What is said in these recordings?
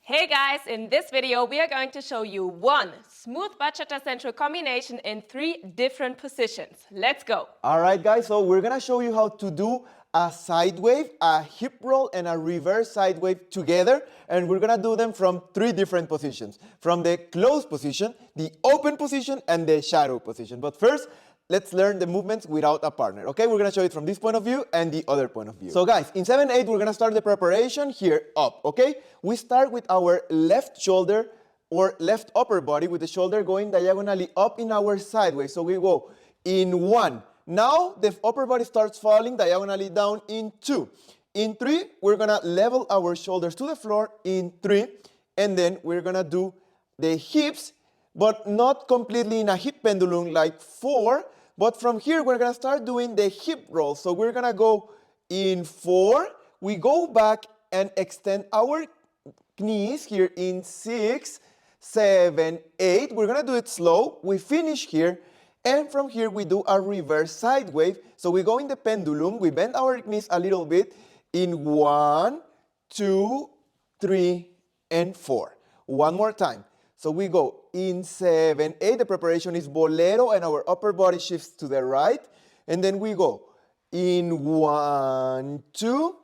Hey guys, in this video we are going to show you one smooth Bachata Sensual combination in 3 different positions. Let's go! Alright guys, so we're gonna show you how to do a side wave, a hip roll, and a reverse side wave together, and we're gonna do them from 3 different positions. From the closed position, the open position, and the shadow position. But first, let's learn the movements without a partner. Okay, we're gonna show it from this point of view and the other point of view. So guys, in 7-8 we're gonna start the preparation here up, okay? We start with our left shoulder or left upper body with the shoulder going diagonally up in our sideways. So we go in 1. Now the upper body starts falling diagonally down in 2. In 3, we're gonna level our shoulders to the floor in 3, and then we're gonna do the hips, but not completely in a hip pendulum like 4, but from here we're gonna start doing the hip roll. So we're gonna go in 4, we go back and extend our knees here in 6, 7, 8. We're gonna do it slow. We finish here, and from here we do a reverse side wave. So we go in the pendulum, we bend our knees a little bit in 1, 2, 3, and 4. One more time. So we go in 7, 8. The preparation is bolero, and our upper body shifts to the right. And then we go in 1, 2,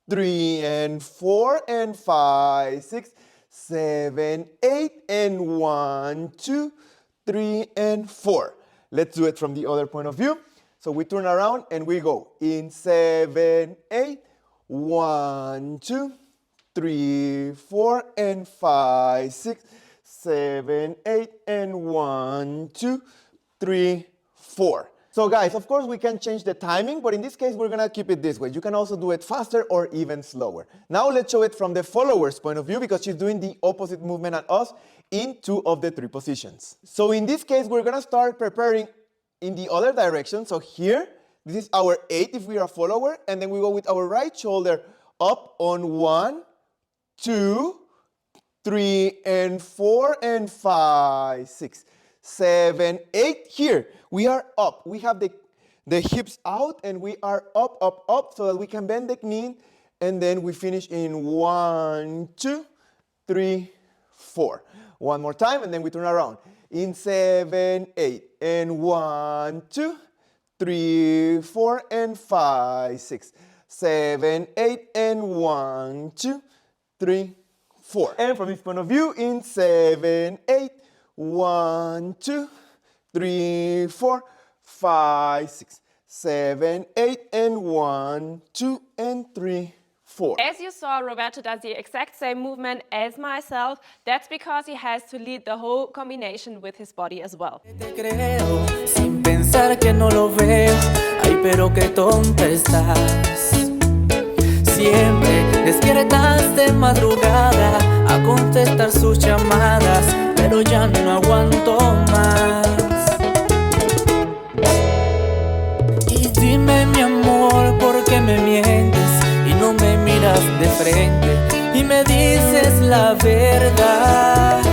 3, and 4, and 5, 6, 7, 8, and 1, 2, 3, and 4. Let's do it from the other point of view. So we turn around and we go in 7, 8, 1, 2, 3, 4, and 5, 6, 7, 8, and 1, 2, 3, 4. So guys, of course we can change the timing, but in this case we're gonna keep it this way. You can also do it faster or even slower. Now let's show it from the follower's point of view, because she's doing the opposite movement at us in 2 of the 3 positions. So in this case we're gonna start preparing in the other direction. So here, this is our 8 if we are a follower, and then we go with our right shoulder up on 1, 2, 3, and 4, and 5, 6, 7, 8. Here, we are up. We have the hips out, and we are up, up, up, so that we can bend the knee, and then we finish in 1, 2, 3, 4. One more time, and then we turn around. In 7, 8, and 1, 2, 3, 4, and 5, 6, 7, 8, and 1, 2, 3, 4. And from this point of view, in 7, 8, 1, 2, 3, 4, 5, 6, 7, 8, and 1, 2, and 3, 4. As you saw, Roberto does the exact same movement as myself. That's because he has to lead the whole combination with his body as well. Te creo, sin pensar que no lo veo. Ay, pero qué tonta estás. Siempre despiertas de madrugada a contestar sus llamadas, pero ya no aguanto más. Y dime, mi amor, ¿por qué me mientes? Y no me miras de frente y me dices la verdad.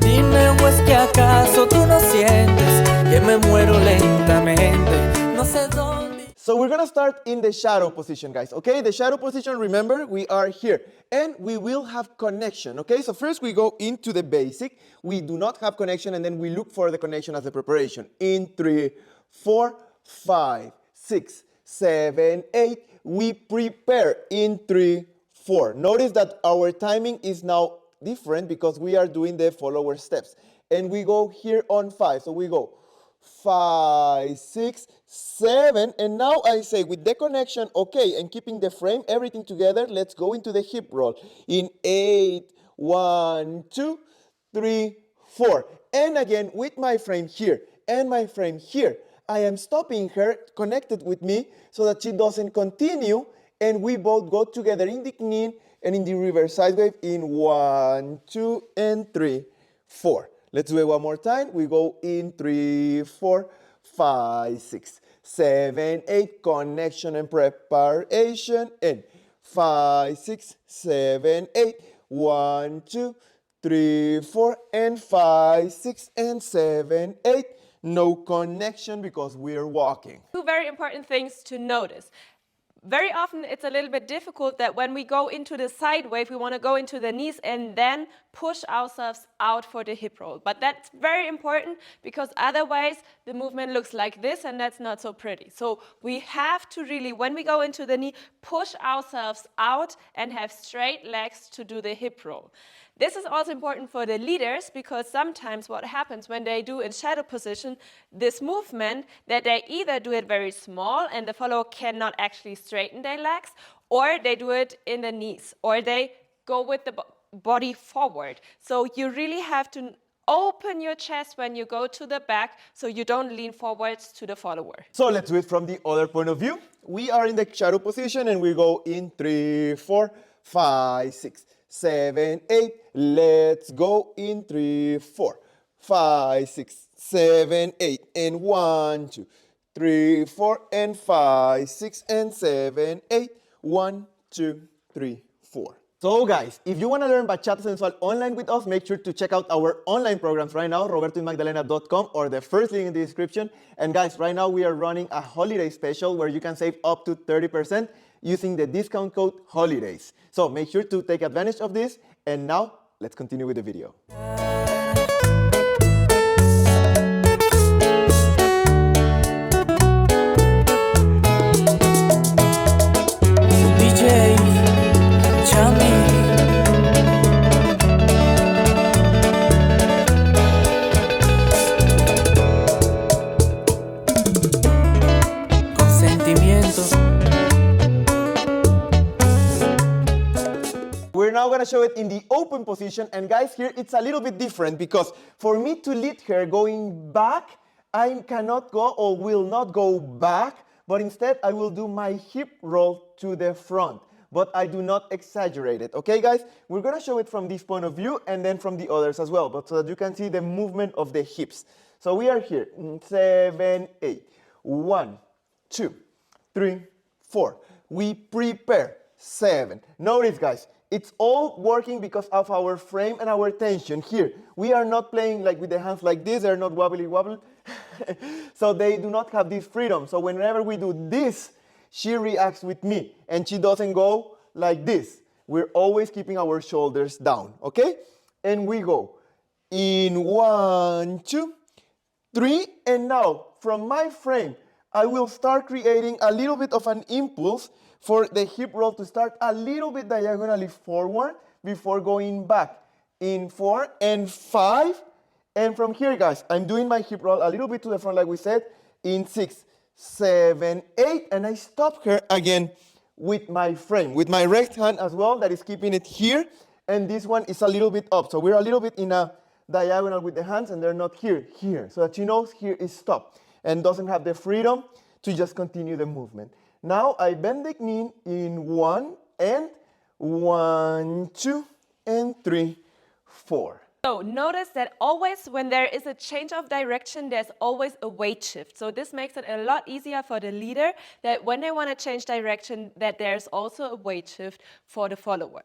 Dime, ¿o es que acaso tú no sientes que me muero lentamente? No sé dónde. So we're gonna start in the shadow position, guys, okay? The shadow position, remember, we are here, and we will have connection, okay? So first we go into the basic. We do not have connection, and then we look for the connection as the preparation. In 3, 4, 5, 6, 7, 8, we prepare in 3, 4. Notice that our timing is now different because we are doing the follower steps. And we go here on 5. So we go 5, 6, 7. And now I say with the connection, okay, and keeping the frame, everything together, let's go into the hip roll. In 8, 1, 2, 3, 4. And again with my frame here and my frame here. I am stopping her connected with me so that she doesn't continue, and we both go together in the knee and in the reverse side wave in 1, 2, and 3, 4. Let's do it one more time. We go in 3, 4, 5, 6, 7, 8, connection and preparation, and 5, 6, 7, 8, 1, 2, 3, 4, and 5, 6, and 7, 8. No connection because we're walking. 2 very important things to notice. Very often it's a little bit difficult that when we go into the side wave, we want to go into the knees and then push ourselves out for the hip roll. But that's very important because otherwise the movement looks like this and that's not so pretty. So we have to really, when we go into the knee, push ourselves out and have straight legs to do the hip roll. This is also important for the leaders because sometimes what happens when they do in shadow position, this movement, that they either do it very small and the follower cannot actually straighten their legs, or they do it in the knees, or they go with the body forward. So you really have to open your chest when you go to the back so you don't lean forwards to the follower. So let's do it from the other point of view. We are in the shadow position and we go in 3, 4, 5, 6, 7, 8. Let's go in 3, 4, 5, 6, 7, 8. And 1, 2, 3, 4, and 5, 6, and 7, 8. 1, 2, 3, 4. So guys, if you want to learn Bachata Sensual online with us, make sure to check out our online programs right now, robertomagdalena.com, or the first link in the description. And guys, right now we are running a holiday special where you can save up to 30% using the discount code HOLIDAYS. So make sure to take advantage of this. And now, let's continue with the video. DJ Chami. Con sentimiento. We're now going to show it in the open position. And guys, here it's a little bit different because for me to lead her going back, I cannot go or will not go back, but instead I will do my hip roll to the front. But I do not exaggerate it. Okay, guys? We're going to show it from this point of view and then from the others as well, but so that you can see the movement of the hips. So we are here. 7, 8. 1, 2, 3, 4. We prepare. 7. Notice, guys, it's all working because of our frame and our tension here. We are not playing like with the hands like this. They're not wobbly wobble. So they do not have this freedom. So whenever we do this, she reacts with me and she doesn't go like this. We're always keeping our shoulders down, okay? And we go in 1, 2, 3, and now from my frame, I will start creating a little bit of an impulse for the hip roll to start a little bit diagonally forward before going back in 4 and 5. And from here, guys, I'm doing my hip roll a little bit to the front like we said in 6, 7, 8, and I stop her again with my frame, with my right hand as well that is keeping it here, and this one is a little bit up. So we're a little bit in a diagonal with the hands and they're not here, so that she knows here is stop and doesn't have the freedom to just continue the movement. Now I bend the knee in 1 and 1, 2, and 3, 4. So notice that always when there is a change of direction, there's always a weight shift. So this makes it a lot easier for the leader that when they want to change direction, that there's also a weight shift for the follower.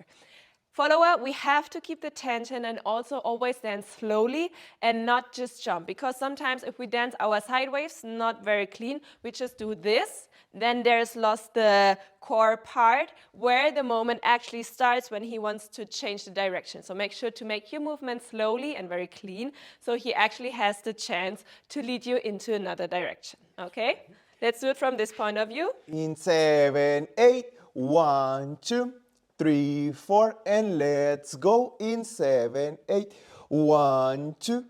Follower, we have to keep the tension and also always dance slowly and not just jump. Because sometimes if we dance our side waves, not very clean, we just do this, then there's lost the core part where the moment actually starts when he wants to change the direction. So make sure to make your movement slowly and very clean so he actually has the chance to lead you into another direction. Okay? Let's do it from this point of view. In 7, 8, 1, 2, 3, 4, and let's go in 7, 8. 1, 2,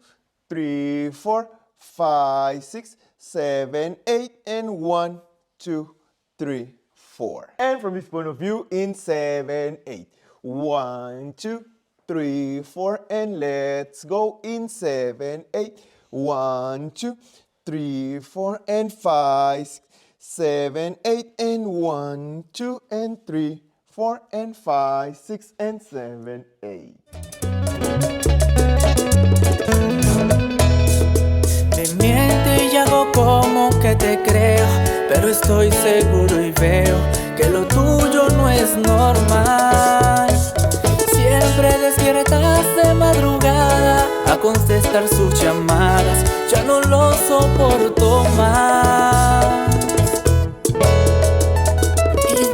3, 4, 5, 6, 7, 8, and 1, 2, 3, 4. And from this point of view, in 7, 8. 1, 2, 3, 4, and let's go in 7, 8. 1, 2, 3, 4, and 5, 6, 7, 8, and 1, 2, and 3, 4, and 5, 6, and 7, 8. Me miente y hago como que te creo, pero estoy seguro y veo que lo tuyo no es normal. Siempre despiertas de madrugada a contestar sus llamadas, ya no lo soporto más. Y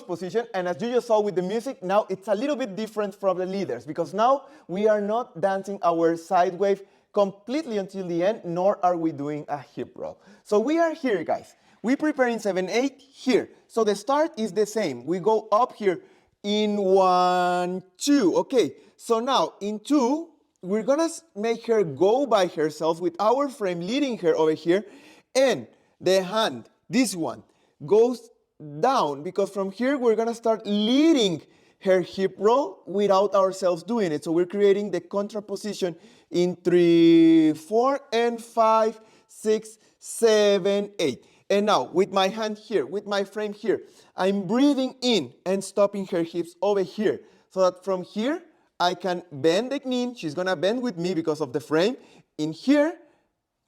position, and as you just saw with the music, now it's a little bit different from the leaders because now we are not dancing our side wave completely until the end, nor are we doing a hip roll. So we are here, guys. We prepare in 7/8 here. So the start is the same. We go up here in 1, 2. Okay, so now in 2, we're gonna make her go by herself with our frame leading her over here, and the hand, this one, goes down because from here we're gonna start leading her hip roll without ourselves doing it. So we're creating the contraposition in 3, 4, and 5, 6, 7, 8. And now with my hand here, with my frame here, I'm breathing in and stopping her hips over here so that from here I can bend the knee. She's gonna bend with me because of the frame. In here,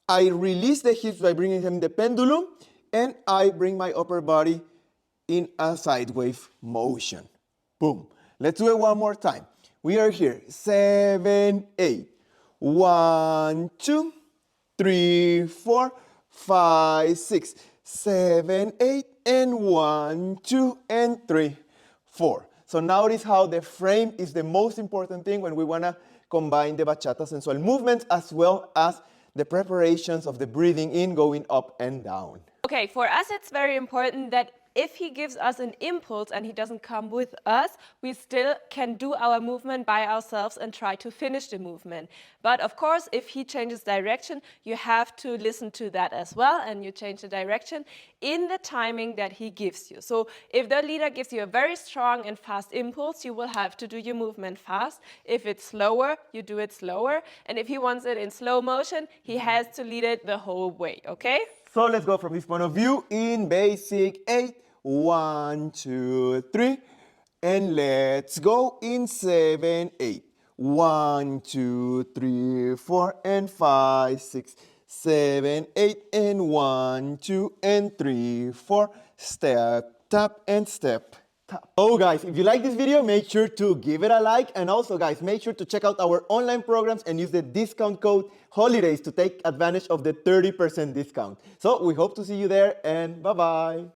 I release the hips by bringing them the pendulum, and I bring my upper body in a side wave motion. Boom. Let's do it one more time. We are here. 7, 8. 1, 2, 3, 4, 5, 6, 7, 8, and 1, 2, and 3, 4. So notice how the frame is the most important thing when we want to combine the Bachata Sensual movements as well as the preparations of the breathing in, going up and down. Okay, for us it's very important that if he gives us an impulse and he doesn't come with us, we still can do our movement by ourselves and try to finish the movement. But of course, if he changes direction, you have to listen to that as well, and you change the direction in the timing that he gives you. So if the leader gives you a very strong and fast impulse, you will have to do your movement fast. If it's slower, you do it slower. And if he wants it in slow motion, he has to lead it the whole way, okay? So let's go from this point of view in basic 8. 1, 2, 3. And let's go in 7, 8. 1, 2, 3, 4, and 5, 6, 7, 8, and 1, 2, and 3, 4. Step, tap, and step, tap. Oh guys, if you like this video, make sure to give it a like, and also guys, make sure to check out our online programs and use the discount code HOLIDAYS to take advantage of the 30% discount. So we hope to see you there, and bye-bye.